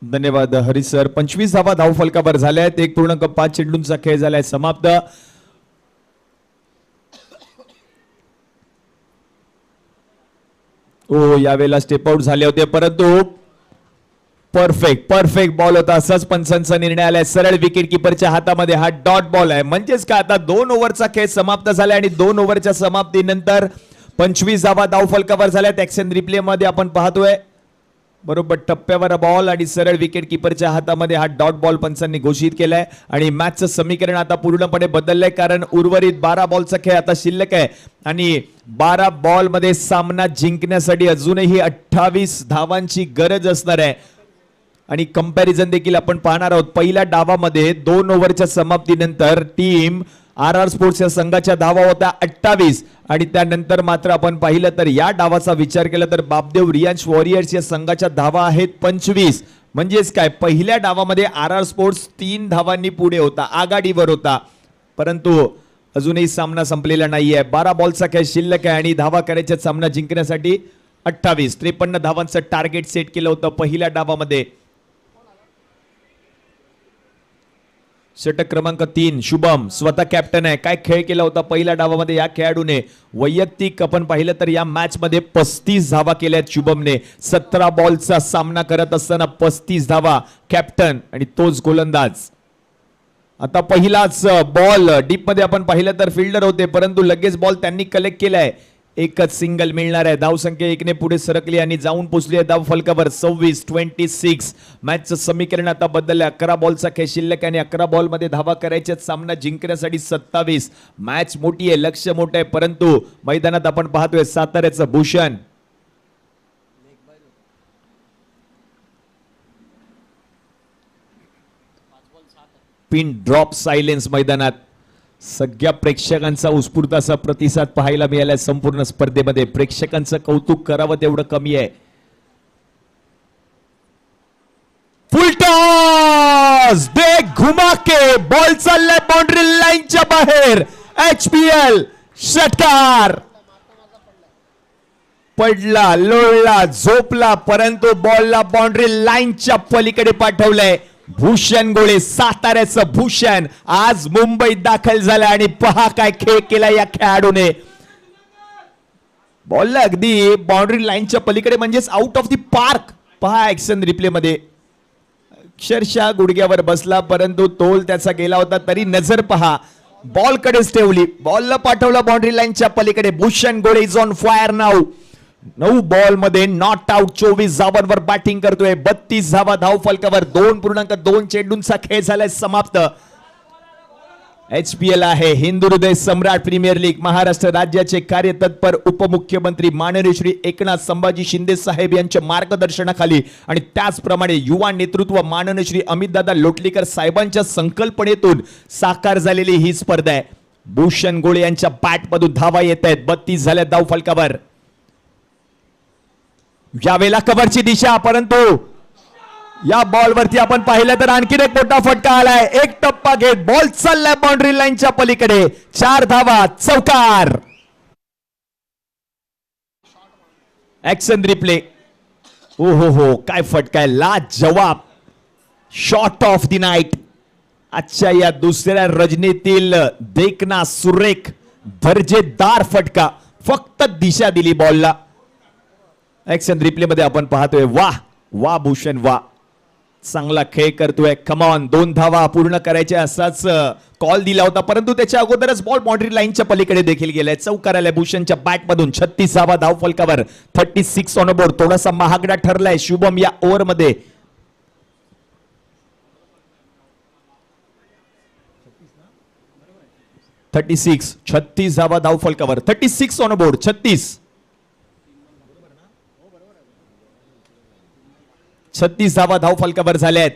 धन्यवाद हरी सर. 25 धावा धावफलकावर झाल्या आहेत. 1.5 चेंडूंचा खेळ झालाय समाप्त. यावेळेला स्टेप आउट झाले होते, परंतु परफेक्ट बॉल होता. असाच पंचांचा निर्णय आलाय. सरळ विकेट किपरच्या हातामध्ये हा डॉट बॉल आहे. म्हणजेच का आता 2 ओव्हरचा खेळ समाप्त झालाय आणि 2 ओव्हरच्या समाप्तीनंतर 25 धावा धावफलकावर झाल्यात. ॲक्शन रिप्ले मध्ये आपण पाहतोय बरोबर टप्प्यावर बॉल आणि सरळ विकेट किपरच्या हातामध्ये हा डॉट बॉल पंचांनी घोषित केलाय. आणि मॅचचं समीकरण आता पूर्णपणे बदललंय, कारण उर्वरित 12 बॉलचा खेळ आता शिल्लक आहे आणि 12 बॉल मध्ये सामना जिंकण्यासाठी अजूनही 28 धावांची गरज असणार आहे. आणि कंपॅरिझन देखील आपण पाहणार आहोत. पहिल्या डावामध्ये 2 ओव्हरच्या समाप्तीनंतर टीम RR स्पोर्ट्स या संघाच्या धावा होत्या 28 आणि त्यानंतर मात्र आपण पाहिलं तर या डावाचा विचार केला तर बापदेव रियांश वॉरियर्स या संघाच्या धावा आहेत 25. म्हणजेच काय, पहिल्या डावामध्ये RR स्पोर्ट्स 3 धावांनी पुढे होता, आघाडीवर होता, परंतु अजूनही सामना संपलेला नाहीये. 12 बॉलचा खेळ शिल्लक आहे आणि धावा करायच्या सामना जिंकण्यासाठी 53 धावांचं टार्गेट सेट केलं होतं पहिल्या डावामध्ये. षटक क्रमांक 3 शुभम स्वतः कॅप्टन आहे. काय खेळ केला होता पहिल्या डावामध्ये या खेळाडूने. वैयक्तिक आपण पाहिलं तर या मॅच मध्ये 35 धावा केल्यात शुभमने. 17 बॉलचा सामना करत असताना 35 धावा. कॅप्टन आणि तोच गोलंदाज. आता पहिलाच बॉल डीप मध्ये आपण पाहिलं तर फिल्डर होते, परंतु लगेच बॉल त्यांनी कलेक्ट केलाय. एकच सिंगल मिळणार आहे. धावसंख्या 1ने पुढे सरकली आणि जाऊन पोहोचली आहे धाव फलकावर 26-26. मॅचचं समीकरण आता बदललं. 11 बॉलचा खेळ शिल्लक आणि 11 बॉल मध्ये धावा करायच्या. सामना जिंकण्यासाठी 27. मॅच मोठी आहे, लक्ष मोठं आहे, परंतु मैदानात आपण पाहतोय साताऱ्याचं भूषण. पिन ड्रॉप सायलेन्स मैदानात. सगळ्या प्रेक्षकांचा उत्स्फूर्त असा प्रतिसाद पाहायला मिळाला. संपूर्ण स्पर्धेमध्ये प्रेक्षकांचं कौतुक करावं तेवढं कमी आहे. फुल टॉस दे घुमा के बॉल चाललाय बाउंड्री लाईनच्या बाहेर. HPL षटकार. पडला, लोळला, झोपला, परंतु बॉलला बाउंड्री लाईनच्या पलीकडे पाठवलंय. भूषण गोळे, साताऱ्याचं भूषण आज मुंबईत दाखल झाला आणि पहा काय खेळ केला या खेळाडूने. बॉलला अगदी बाउंड्री लाईनच्या पलीकडे, म्हणजेच आउट ऑफ द पार्क. पहा ऍक्शन रिप्ले मध्ये अक्षरशः गुडघ्यावर बसला, परंतु तोल त्याचा गेला होता तरी नजर पहा बॉल कडेच ठेवली. बॉलला पाठवला बाउंड्री लाईनच्या पलीकडे. भूषण गोळे is on fire now. 9 ball मध्ये नॉट आउट. 24 धावांवर बॅटिंग करतोय. 32 धावा धाव फलकावर. 2.2 चेंडूंचा खेळ झालाय समाप्त. HPL आहे हिंदू हृदय सम्राट प्रीमियर लीग. महाराष्ट्र राज्याचे कार्यतत्पर उपमुख्यमंत्री माननीय श्री एकनाथ संभाजी शिंदे साहेब यांच्या मार्गदर्शनाखाली आणि त्याचप्रमाणे युवा नेतृत्व माननीय श्री अमितदादा लोटलीकर साहेबांच्या संकल्पनेतून साकार झालेली ही स्पर्धा आहे. भूषण गोळे यांच्या बॅट मधून धावा येत आहेत. 32 झाल्या धाव फलकावर. यावेळेला कव्हरची दिशा, परंतु या बॉल वरती आपण पाहिलं तर आणखीन एक मोठा फटका आलाय. एक टप्पा घेत बॉल चाललाय बाउंड्री लाईनच्या पलीकडे. 4 धावा, चौकार. Action replay. ओ हो काय फटका आहे, लाजवाब शॉट ऑफ द नाईट. आजच्या या दुसऱ्या रजनीतील देखना सुरेख दर्जेदार फटका. फक्त दिशा दिली बॉलला. ऍक्शन रिप्ले मध्ये आपण पाहतोय. वाह वाह भूषण वाह, चांगला खेळ करतोय. कमॉन, 2 धावा पूर्ण करायच्या असाच कॉल दिला होता, परंतु त्याच्या अगोदरच बॉल बाउंड्री लाईनच्या पलीकडे देखील गेलाय. चौकार आलाय भूषणच्या बॅट मधून. 36वा धाव फलकावर. 36 ऑन बोर्ड. थोडासा महागडा ठरलाय शुभम या ओव्हर मध्ये. (36) 36वा धाव फलकावर. 36 ऑन बोर्ड. 36 धावा धाव फलकावर झाल्या आहेत.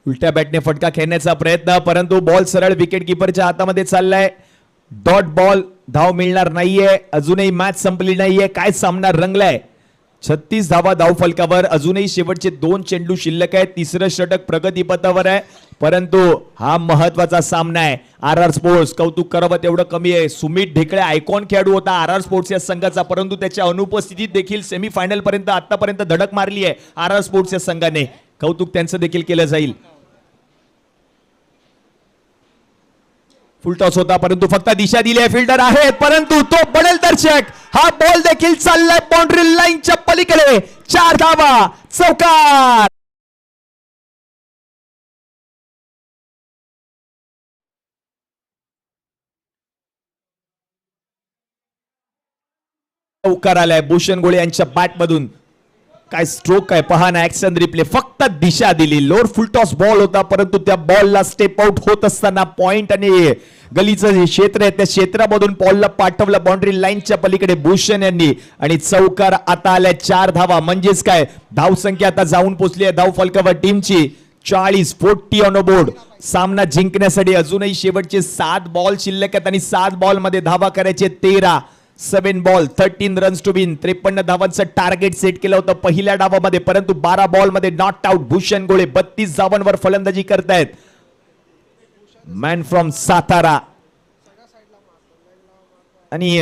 उलट्या बॅटने फटका खेळण्याचा प्रयत्न, परंतु बॉल सरळ विकेट कीपरच्या हातामध्ये चाललाय. डॉट बॉल, धाव मिळणार नाहीये. अजूनही मॅच संपली नाहीये. काय सामना रंगलाय. 36 धावा धाव फलकावर. अजूनही शेवटचे 2 चेंडू शिल्लक आहेत. तिसरं षटक प्रगतीपथावर आहे, परंतु हा महत्वाचा सामना आहे. आर स्पोर्ट्स कौतुक करावं तेवढं कमी आहे. सुमित ढेकळे आयकॉन खेळाडू होता आर स्पोर्ट्स या संघाचा, परंतु त्याच्या अनुपस्थितीत देखील सेमीफायनल पर्यंत आतापर्यंत धडक मारली आहे आर स्पोर्ट्स या संघाने. कौतुक त्यांचं देखील केलं जाईल. फुलटॉस होता, परंतु फक्त दिशा दिली आहे. फिल्डर आहेत, परंतु तो बनेल दर्शक. हा बॉल देखील चाललाय बाउंड्री लाईनच्या पलीकडे. 4 धावा, चौकार. चौकार आलाय भूषण गोळे यांच्या बॅट मधून. काय स्ट्रोक आहे पहा ना. Action replay. फक्त दिशा दिली. लोअर फुलटॉस बॉल होता, परंतु त्या बॉलला स्टेप आउट होत असताना पॉइंट आणि गलीचं जे क्षेत्र आहे त्या क्षेत्रामधून बॉलला पाठवलं बाउंड्री लाईनच्या पलीकडे भूषण यांनी, आणि चौकार आता आलाय. 4 धावा, म्हणजेच काय धाव संख्या आता जाऊन पोहोचली आहे धाव फलकावर टीमची. 40 ऑन बोर्ड. सामना जिंकण्यासाठी अजूनही शेवटचे 7 बॉल शिल्लक आहेत आणि 7 बॉल मध्ये धावा करायचे 13. 7 बॉल 13 रन्स टू विन. 53 धावांचं टार्गेट सेट केलं होतं पहिल्या डावामध्ये, परंतु 12 बॉल मध्ये नॉट आउट. भूषण गोळे 32 धावांवर फलंदाजी करतायत. Man from Satara. आणि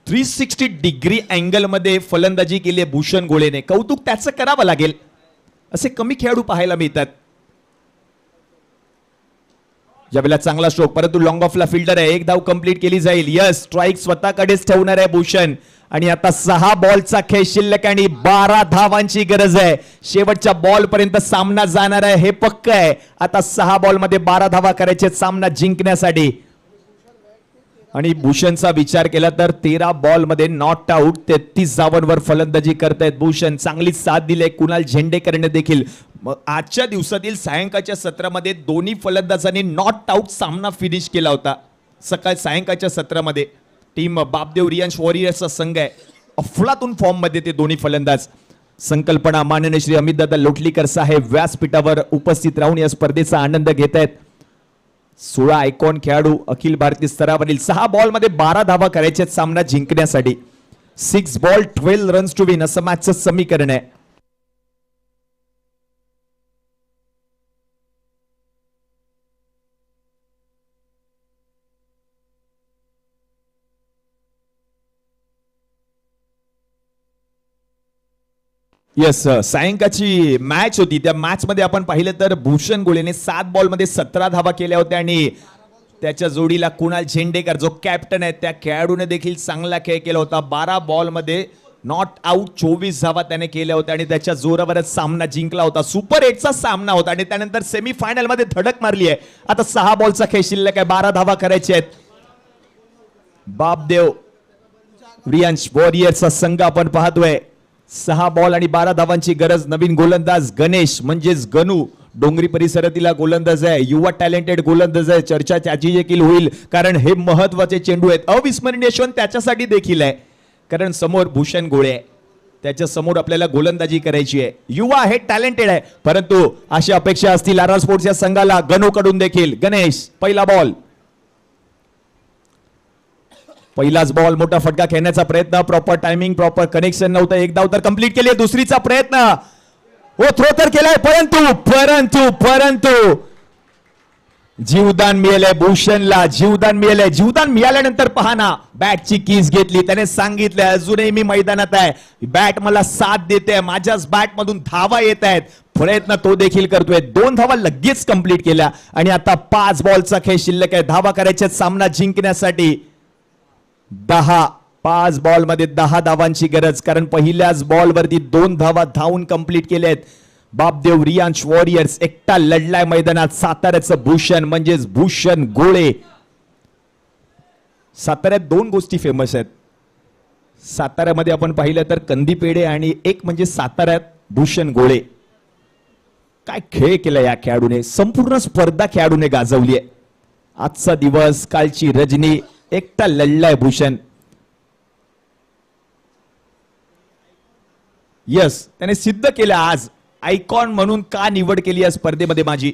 360 डिग्री अँगल मध्ये फलंदाजी केली आहे भूषण गोळेने. कौतुक त्याचं करावं लागेल. असे कमी खेळाडू पाहायला मिळतात. ज्यावेळेला चांगला स्ट्रोक, परंतु लॉंग ऑफला फिल्डर आहे. 1 धाव कंप्लीट केली जाईल. यस, स्ट्राईक स्वतःकडेच ठेवणार आहे भूषण. आणि आता 6 बॉलचा खेळ शिल्लक आणि 12 धावांची गरज आहे. शेवटच्या बॉल पर्यंत सामना जाणार आहे हे पक्क आहे. आता 6 बॉल मध्ये 12 धावा करायचे सामना जिंकण्यासाठी. आणि भूषणचा विचार केला तर 13 बॉल मध्ये नॉट आउट. 33 धावांवर फलंदाजी करतायत भूषण. चांगली साथ दिली कुणाल झेंडेकरने देखील. आजच्या दिवसातील सायंकाळच्या सत्रामध्ये दोन्ही फलंदाजांनी नॉट आउट सामना फिनिश केला होता. सायंकाळच्या सत्रामध्ये टीम बापदेव रियांश वॉरियर्सचा संघ आहे. अफलातून फॉर्म मध्ये ते दोन्ही फलंदाज. संकल्पना माननीय श्री अमितदादा लोटलीकर साहेब व्यासपीठावर उपस्थित राहून या स्पर्धेचा आनंद घेत आहेत. 16 आयकॉन खेळाडू अखिल भारतीय स्तरावरील. 6 बॉल मध्ये 12 धावा करायच्या सामना जिंकण्यासाठी. 6 बॉल 12 रन्स टू विन असं मॅचचं समीकरण आहे. येस, सायंकाळची मॅच होती. त्या मॅच मध्ये आपण पाहिलं तर भूषण गोळेने 7 बॉल मध्ये 17 धावा केल्या होत्या आणि त्याच्या जोडीला कुणाल झेंडेकर जो कॅप्टन आहे त्या खेळाडूने देखील चांगला खेळ केला होता. 12 बॉल मध्ये नॉट आउट 24 धावा त्याने केल्या होत्या आणि त्याच्या जोरावरच सामना जिंकला होता. सुपर 8चा सामना होता आणि त्यानंतर सेमीफायनल मध्ये धडक मारली आहे. आता 6 बॉलचा खेळ शिल्लक आहे. 12 धावा करायचे आहेत. बापदेव रियांश वॉरियर्सचा संघ आपण पाहतोय. 6 बॉल आणि 12 धावांची गरज. नवीन गोलंदाज गणेश म्हणजेच गणू डोंगरी परिसरातील गोलंदाज आहे. युवा टॅलेंटेड गोलंदाज आहे. चर्चा त्याची देखील होईल कारण हे महत्वाचे चेंडू आहेत. अविस्मरणीय क्षण त्याच्यासाठी देखील आहे कारण समोर भूषण गोळे आहे. त्याच्या समोर आपल्याला गोलंदाजी करायची आहे. युवा आहे, टॅलेंटेड आहे, परंतु अशी अपेक्षा असतील आर स्पोर्ट्स या संघाला गणूकडून देखील. गणेश पहिला बॉल, पहिलाच बॉल, मोठा फटका खेळण्याचा प्रयत्न, प्रॉपर टायमिंग, प्रॉपर कनेक्शन नव्हतं. एक धाव तर कंप्लीट केली, दुसरीचा प्रयत्न, हो थ्रो तर केलाय, परंतु परंतु परंतु जीवदान मिळालंय भूषणला, जीवदान मिळालंय. जीवदान मिळाल्यानंतर पहा ना, बॅटची कीज घेतली, त्याने सांगितलं अजूनही मी मैदानात आहे, बॅट मला साथ देते, माझ्याच बॅट मधून धावा येत आहेत. प्रयत्न तो देखील करतोय. 2 धावा लगेच कंप्लीट केल्या आणि आता 5 बॉलचा खेळ शिल्लक आहे. धावा करायच्या सामना जिंकण्यासाठी. 5 बॉल मध्ये 10 धावांची गरज, कारण पहिल्याच बॉल वरती 2 धावा धावून कंप्लीट केल्या आहेत. बापदेव रियांश वॉरियर्स एकटा लढलाय मैदानात. साताऱ्याचं भूषण म्हणजेच भूषण गोळे. साताऱ्यात 2 गोष्टी फेमस आहेत. साताऱ्यामध्ये आपण पाहिलं तर कंदी पेढे आणि एक म्हणजे साताऱ्यात भूषण गोळे. काय खेळ केला या खेळाडूने, संपूर्ण स्पर्धा खेळाडूने गाजवली आहे. आजचा दिवस, कालची रजनी, एकटा लढलाय भूषण. यस, त्याने सिद्ध केलं आज. आयकॉन म्हणून का निवड केली या स्पर्धेमध्ये माझी.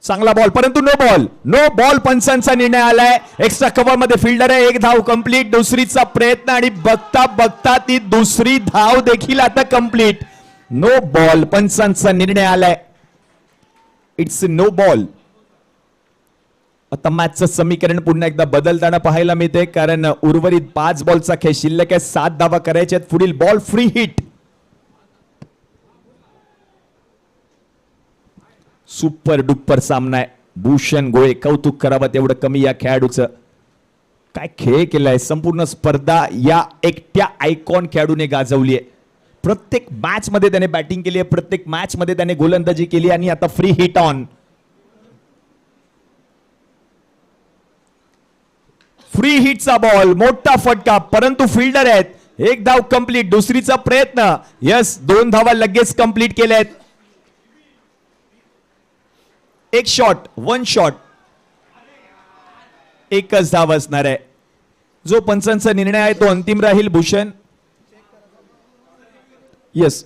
चांगला बॉल, परंतु नो बॉल. नो बॉल पंचांचा निर्णय आलाय. एक्स्ट्रा कव्हर मध्ये फिल्डर आहे. 1 धाव कंप्लीट, दुसरीचा प्रयत्न आणि बघता बघता ती दुसरी धाव देखील आता कंप्लीट. नो बॉल पंचांचा निर्णय आलाय. It's no ball. आता मॅचचं समीकरण पुन्हा एकदा बदलताना पाहायला मिळते, कारण उर्वरित 5 बॉलचा खेळ शिल्लक आहे. 7 धावा करायच्या आहेत. पुढील ball free hit. Super duper सामना आहे. भूषण गोळे, कौतुक करावं तेवढं कमी या खेळाडूचं. काय खेळ केलाय. संपूर्ण स्पर्धा या एकट्या आयकॉन खेळाडूने गाजवली आहे. प्रत्येक मॅच मध्ये त्याने बॅटिंग केली आहे, प्रत्येक मॅच मध्ये त्याने गोलंदाजी केली आणि आता फ्री हिट ऑन. फ्री हिटचा बॉल, मोठा फटका, परंतु फिल्डर आहेत. 1 धाव कंप्लीट, दुसरीचा प्रयत्न. यस, 2 धावा लगेच कंप्लीट केल्या आहेत. 1 शॉट, 1 शॉट, एकच धाव असणार आहे. जो पंचांचा निर्णय आहे तो अंतिम राहील. भूषण यस,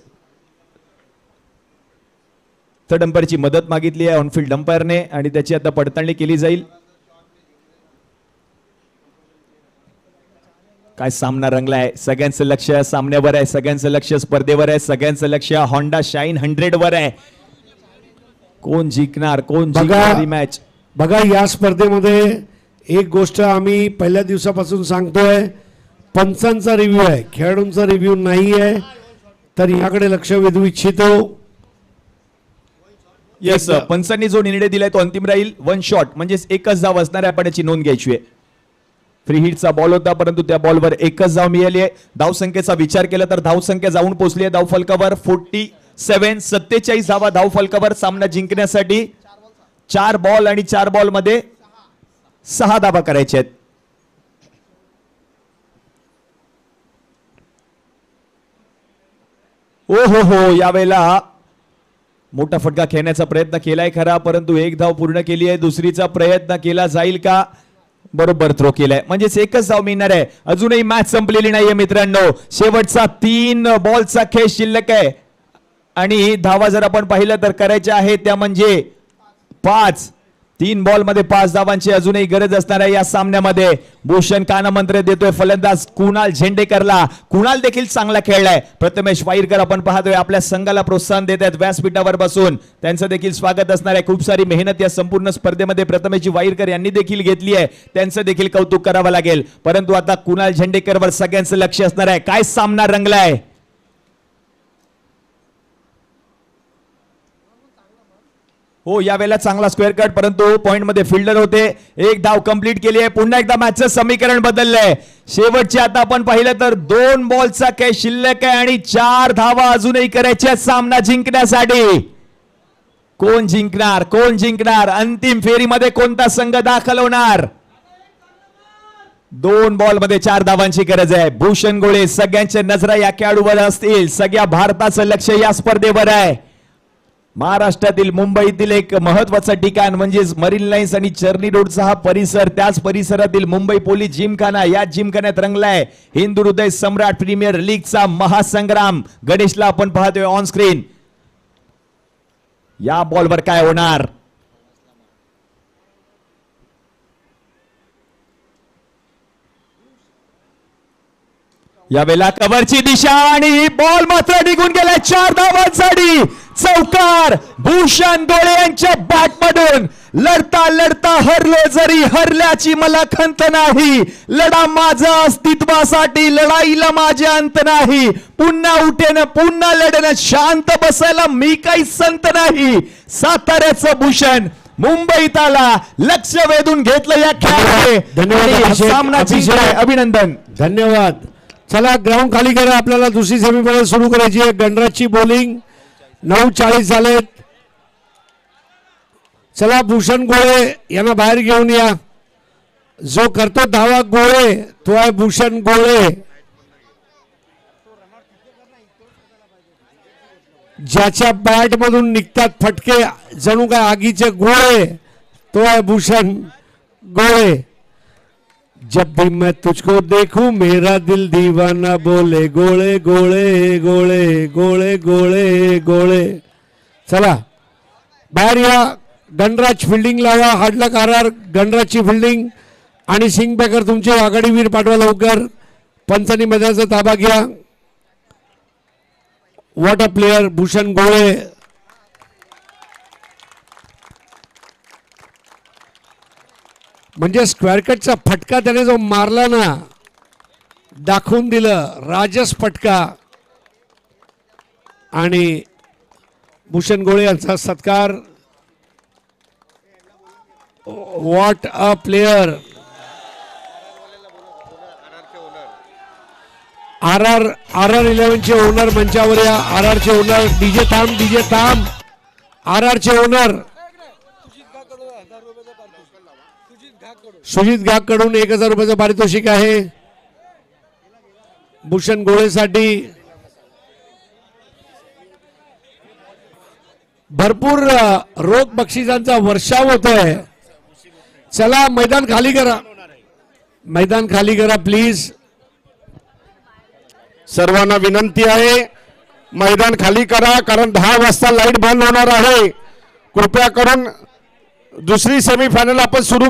थर्ड अंपायरची मदत मागितली आहे ऑनफिल्ड अंपायरने आणि त्याची आता पडताळणी केली जाईल. काय सामना रंगलाय. सगळ्यांचं लक्ष सामन्यावर आहे, सगळ्यांचं लक्ष स्पर्धेवर आहे, सगळ्यांचं लक्ष होंडा शाईन 100 वर आहे. कोण जिंकणार, कोण जिंकणार ही मॅच. बघा, या स्पर्धेमध्ये एक गोष्ट आम्ही पहिल्या दिवसापासून सांगतोय, पंचांचा रिव्ह्यू आहे, खेळाडूंचा रिव्ह्यू नाही आहे. तर याकडे लक्ष वेधू इच्छितो. येस, पंचांनी जो निर्णय दिलाय तो अंतिम राहील. 1 शॉट म्हणजेच एकच धाव असणार आहे. आपण याची नोंद घ्यायची आहे. फ्री हिटचा बॉल होता, परंतु त्या बॉलवर एकच धाव मिळाली आहे. धावसंख्येचा विचार केला तर धावसंख्या जाऊन पोहोचली आहे धाव फलकावर 47 धावा धाव फलकावर. सामना जिंकण्यासाठी 4 बॉल आणि 4 बॉल मध्ये 6 धावा करायच्या आहेत. ओ हो, यावेळेला मोठा फटका खेळण्याचा प्रयत्न केलाय खरा, परंतु 1 धाव पूर्ण केली आहे. दुसरीचा प्रयत्न केला जाईल का. बरोबर थ्रो केलाय, म्हणजेच एकच धाव मिळणार आहे. अजूनही मॅच संपलेली नाहीये मित्रांनो. शेवटचा 3 बॉलचा खेळ शिल्लक आहे आणि धावा जर आपण पाहिलं तर करायच्या आहेत त्या म्हणजे 5. 3 बॉल मध्ये 5 धावांची अजूनही गरज असणार आहे या सामन्यामध्ये. भूषण कानमंत्र देतोय फलंदाज कुणाल झेंडेकरला. कुणाल देखील चांगला खेळलाय. प्रथमेश वाईरकर आपण पाहतोय आपल्या संघाला प्रोत्साहन देत आहेत व्यासपीठावर बसून. त्यांचं देखील स्वागत असणार आहे. खूप सारी मेहनत या संपूर्ण स्पर्धेमध्ये प्रथमेश वाईरकर यांनी देखील घेतली आहे. त्यांचं देखील कौतुक करावं लागेल. परंतु आता कुणाल झेंडेकरवर सगळ्यांचं लक्ष असणार आहे. काय सामना रंगलाय. हो, यावेळेला चांगला स्क्वेअर कट, परंतु पॉइंट मध्ये फिल्डर होते. 1 धाव कंप्लीट केली आहे. पुन्हा एकदा मॅचचं समीकरण बदललंय. शेवटची आता आपण पाहिलं तर 2 बॉलचा खेळ शिल्लक आहे आणि 4 धावा अजूनही करायच्या सामना जिंकण्यासाठी. कोण जिंकणार, कोण जिंकणार. अंतिम फेरीमध्ये कोणता संघ दाखल होणार. 2 बॉल मध्ये 4 धावांची गरज आहे. भूषण गोळे, सगळ्यांच्या नजरा या खेळाडूवर असतील. सगळ्या भारताचं लक्ष या स्पर्धेवर आहे. महाराष्ट्रातील मुंबईतील एक महत्वाचं ठिकाण म्हणजेच मरीन लाईन्स आणि चर्नी रोडचा हा परिसर, त्याच परिसरातील मुंबई पोलीस जिमखाना, या जिमखान्यात रंगलाय हिंदू हृदय सम्राट प्रीमियर लीगचा महासंग्राम. गणेशला आपण पाहतोय ऑन स्क्रीन. या बॉलवर काय होणार? यावेळेला कव्हरची दिशा आणि ही बॉल मात्र निघून गेलाय 4 धावांसाठी. चौकार भूषण डोळे यांच्या बॅटमधून. लढता लढता हरलो जरी हरल्याची मला खंत नाही. लढा माझा अस्तित्वासाठी, लढाईला माझे अंत नाही. पुन्हा उठेन पुन्हा लढेन, शांत बसायला मी काही संत नाही. साताऱ्याचं भूषण मुंबईत आला, लक्ष वेधून घेतलं या खेळाने. धन्यवाद. सामना जिंकलाय. अभिनंदन. धन्यवाद. चला ग्राउंड खाली करा. आपल्याला दुसरी सेमीफायनल सुरू करायची आहे. गणराजची बॉलिंग. 9:40 झालेत. चला भूषण गोळे यांना बाहेर घेऊन या. जो करतो धावा गोळे तो आहे भूषण गोळे. ज्याच्या बॅट मधून निघतात फटके जणू काय आगीचे गोळे तो आहे भूषण गोळे. जब भी मैं तुझको देखूं मेरा दिल दीवाना बोले गोळे गोळे गोळे गोळे गोळे गोळे. चला बाहेर या. गणराज फिल्डिंग लावा. हार्डलक आर गणराजची फिल्डिंग आणि सिंग बॅकर तुमची आघाडीवीर पाठवा लवकर. पंचांनी मैदानाचा ताबा घ्या. व्हॉट अ प्लेयर भूषण गोळे. म्हणजे स्क्वेअर कटचा फटका त्याने जो मारला ना, दाखवून दिलं राजस फटका. आणि भूषण गोळे यांचा सत्कार. What a player. आर 11चे ओनर मंचावर या. RR चे ओनर डीजे थांब. RR चे ओनर सुजित घाग कडून 1000 रुपयाचं पारितोषिक आहे भूषण गोळेसाठी. भरपूर रोख बक्षिसांचा वर्षाव होतोय. चला मैदान खाली करा. मैदान खाली करा प्लीज. सर्वांना विनंती आहे मैदान खाली करा, कारण 10 वाजता लाईट बंद होणार आहे. कृपया करून दुसरी सेमीफायनल आपण सुरू